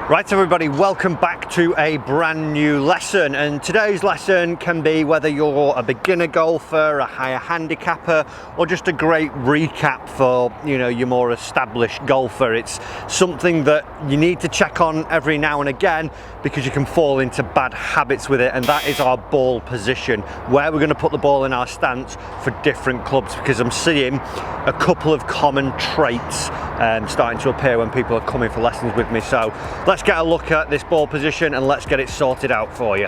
Right everybody, welcome back to a brand new lesson, and today's lesson can be whether you're a beginner golfer, a higher handicapper, or just a great recap for your more established golfer. It's something that you need to check on every now and again because you can fall into bad habits with it, and that is our ball position, where we're going to put the ball in our stance for different clubs, because I'm seeing a couple of common traits starting to appear when people are coming for lessons with me. So let's get a look at this ball position and let's get it sorted out for you.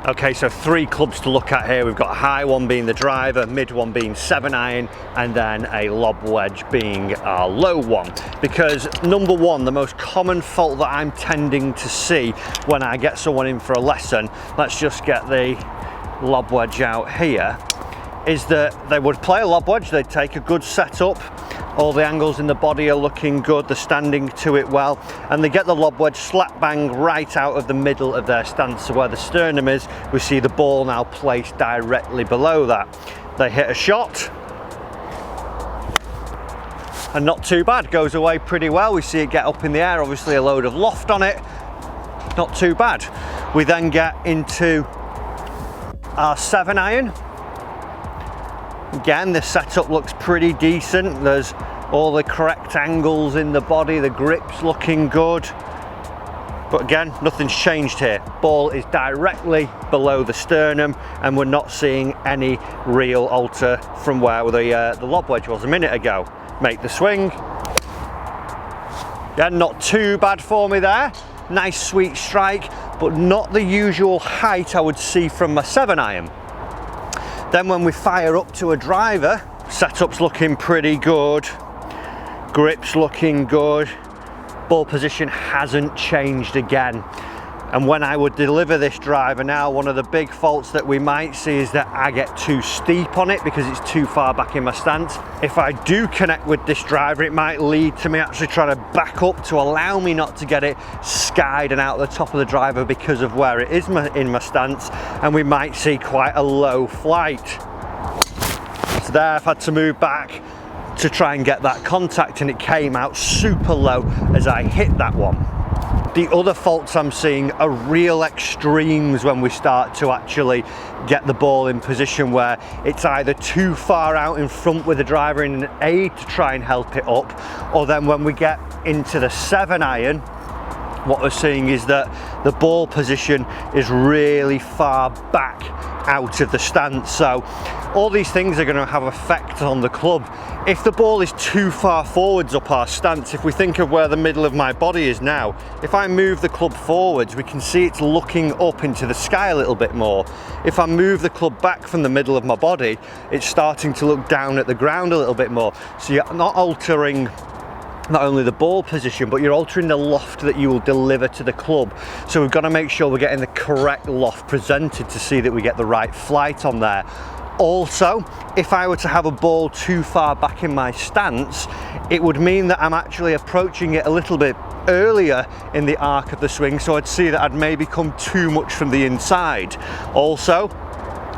Okay, so 3 clubs to look at here. We've got a high one being the driver, mid one being 7-iron, and then a lob wedge being our low one. Because number one, the most common fault that I'm tending to see when I get someone in for a lesson, let's just get the lob wedge out here, is that they would play a lob wedge, they'd take a good setup, all the angles in the body are looking good, they're standing to it well, and they get the lob wedge slap bang right out of the middle of their stance. So where the sternum is, we see the ball now placed directly below that. They hit a shot, and not too bad, goes away pretty well. We see it get up in the air, obviously a load of loft on it, not too bad. We then get into our 7-iron. Again, the setup looks pretty decent. There's all the correct angles in the body, the grip's looking good. But again, nothing's changed here. Ball is directly below the sternum, and we're not seeing any real alter from where the lob wedge was a minute ago. Make the swing. Yeah, not too bad for me there. Nice sweet strike, but not the usual height I would see from my 7-iron. Then when we fire up to a driver, setup's looking pretty good, grip's looking good, ball position hasn't changed again. And when I would deliver this driver now, one of the big faults that we might see is that I get too steep on it because it's too far back in my stance. If I do connect with this driver, it might lead to me actually trying to back up to allow me not to get it skied and out the top of the driver because of where it is in my stance, and we might see quite a low flight. So there I've had to move back to try and get that contact, and it came out super low as I hit that one. The other faults I'm seeing are real extremes when we start to actually get the ball in position where it's either too far out in front with the driver in an aid to try and help it up, or then when we get into the 7-iron, what we're seeing is that the ball position is really far back out of the stance. So all these things are going to have effect on the club. If the ball is too far forwards up our stance, if we think of where the middle of my body is now, if I move the club forwards, we can see it's looking up into the sky a little bit more. If I move the club back from the middle of my body, it's starting to look down at the ground a little bit more. So you're not altering not only the ball position, but you're altering the loft that you will deliver to the club. So we've got to make sure we're getting the correct loft presented to see that we get the right flight on there. Also, if I were to have a ball too far back in my stance, it would mean that I'm actually approaching it a little bit earlier in the arc of the swing, so I'd see that I'd maybe come too much from the inside. Also,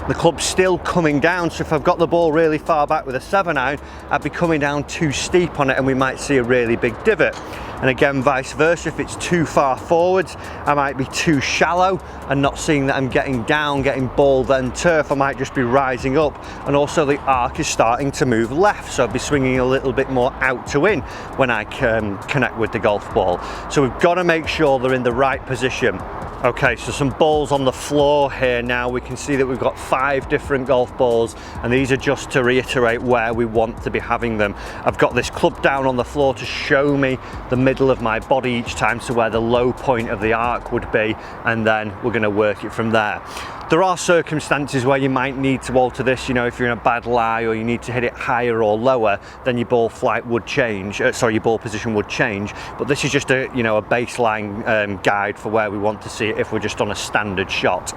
the club's still coming down, so if I've got the ball really far back with a 7-iron, I'd be coming down too steep on it and we might see a really big divot. And again, vice versa, if it's too far forwards, I might be too shallow and not seeing that I'm getting down, getting ball then turf. I might just be rising up, and also the arc is starting to move left, so I'd be swinging a little bit more out to in when I can connect with the golf ball. So we've got to make sure they're in the right position. Okay, so some balls on the floor here now. We can see that we've got 5 different golf balls, and these are just to reiterate where we want to be having them. I've got this club down on the floor to show me the middle of my body each time, so where the low point of the arc would be, and then we're going to work it from there. There are circumstances where you might need to alter this, if you're in a bad lie or you need to hit it higher or lower, then your ball flight would change, your ball position would change. But this is just a baseline guide for where we want to see it if we're just on a standard shot.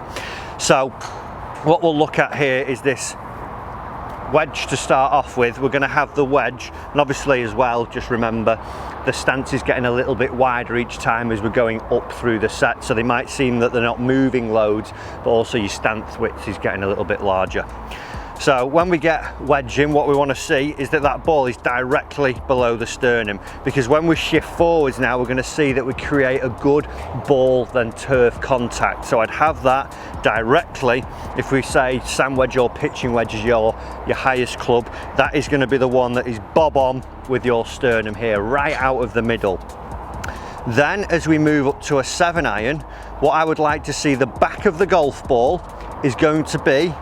So what we'll look at here is this wedge to start off with. We're going to have the wedge, and obviously as well, just remember the stance is getting a little bit wider each time as we're going up through the set, so they might seem that they're not moving loads, but also your stance width is getting a little bit larger. So when we get wedging, what we want to see is that that ball is directly below the sternum, because when we shift forwards now, we're going to see that we create a good ball then turf contact. So I'd have that directly. If we say sand wedge or pitching wedge is your highest club, that is going to be the one that is bob on with your sternum here, right out of the middle. Then as we move up to a 7-iron, what I would like to see, the back of the golf ball is going to be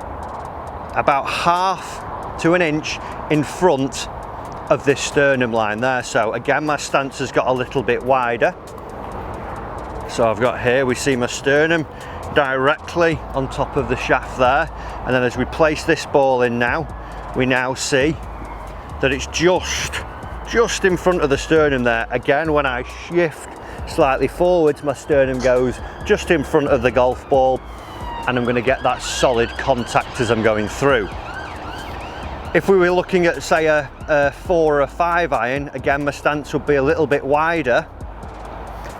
about 1/2 to 1 inch in front of this sternum line there. So again, my stance has got a little bit wider. So I've got here, we see my sternum directly on top of the shaft there. And then as we place this ball in now, we now see that it's just in front of the sternum there. Again, when I shift slightly forwards, my sternum goes just in front of the golf ball, and I'm going to get that solid contact as I'm going through. If we were looking at, say, a 4 or a 5-iron, again, my stance would be a little bit wider.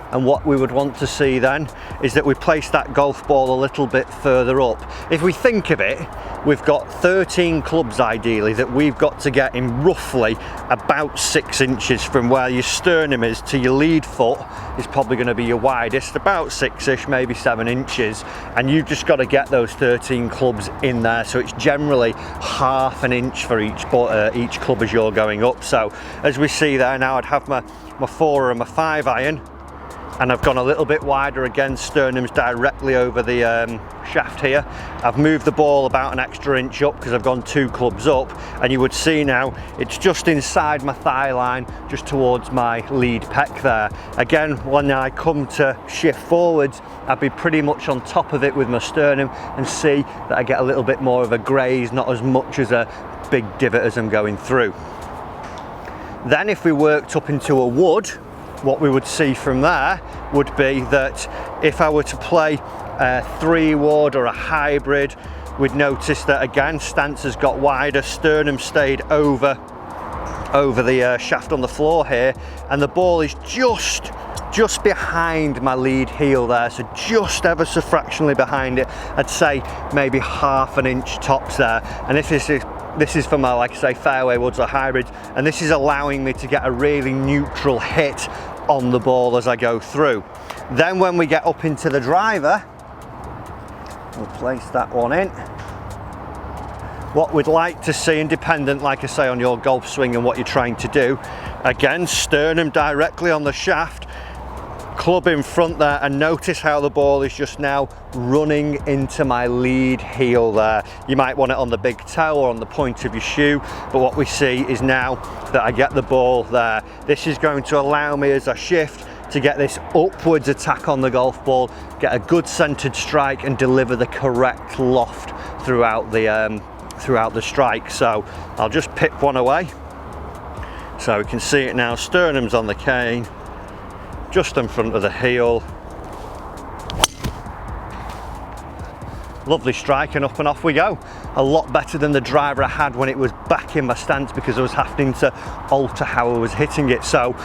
And what we would want to see then is that we place that golf ball a little bit further up. If we think of it, we've got 13 clubs ideally that we've got to get in roughly about 6 inches from where your sternum is to your lead foot is probably going to be your widest, about 6-ish, maybe 7 inches. And you've just got to get those 13 clubs in there. So it's generally 1/2 inch for each club as you're going up. So as we see there now, I'd have my 4 and my 5-iron. And I've gone a little bit wider again, sternum's directly over the shaft here. I've moved the ball about an extra inch up because I've gone 2 clubs up, and you would see now it's just inside my thigh line, just towards my lead pec there. Again, when I come to shift forwards, I'd be pretty much on top of it with my sternum and see that I get a little bit more of a graze, not as much as a big divot as I'm going through. Then if we worked up into a wood, what we would see from there would be that if I were to play a 3-wood or a hybrid, we'd notice that again, stance has got wider, sternum stayed over the shaft on the floor here, and the ball is just behind my lead heel there, so just ever so fractionally behind it. I'd say maybe 1/2 inch tops there. And if this is for my, like I say, fairway woods or hybrids, and this is allowing me to get a really neutral hit on the ball as I go through. Then when we get up into the driver, we'll place that one in. What we'd like to see, and dependent, like I say, on your golf swing and what you're trying to do, again, sternum directly on the shaft, club in front there, and notice how the ball is just now running into my lead heel there. You might want it on the big toe or on the point of your shoe, but what we see is now that I get the ball there. This is going to allow me as I shift to get this upwards attack on the golf ball, get a good centered strike and deliver the correct loft throughout the strike. So I'll just pick one away. So we can see it now, sternum's on the cane, just in front of the heel. Lovely strike, and up and off we go. A lot better than the driver I had when it was back in my stance, because I was having to alter how I was hitting it. So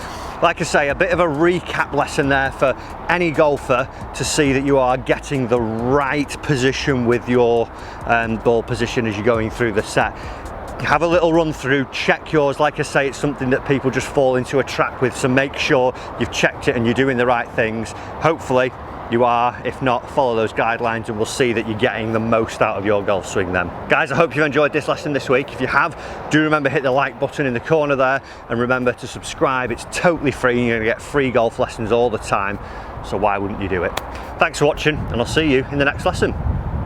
like I say, a bit of a recap lesson there for any golfer to see that you are getting the right position with your ball position as you're going through the set. Have a little run through, check yours. Like I say, it's something that people just fall into a trap with, so make sure you've checked it and you're doing the right things. Hopefully you are. If not, follow those guidelines and we'll see that you're getting the most out of your golf swing then. Guys, I hope you've enjoyed this lesson this week. If you have, do remember hit the like button in the corner there, and remember to subscribe. It's totally free. You're gonna get free golf lessons all the time, so why wouldn't you do it? Thanks for watching, and I'll see you in the next lesson.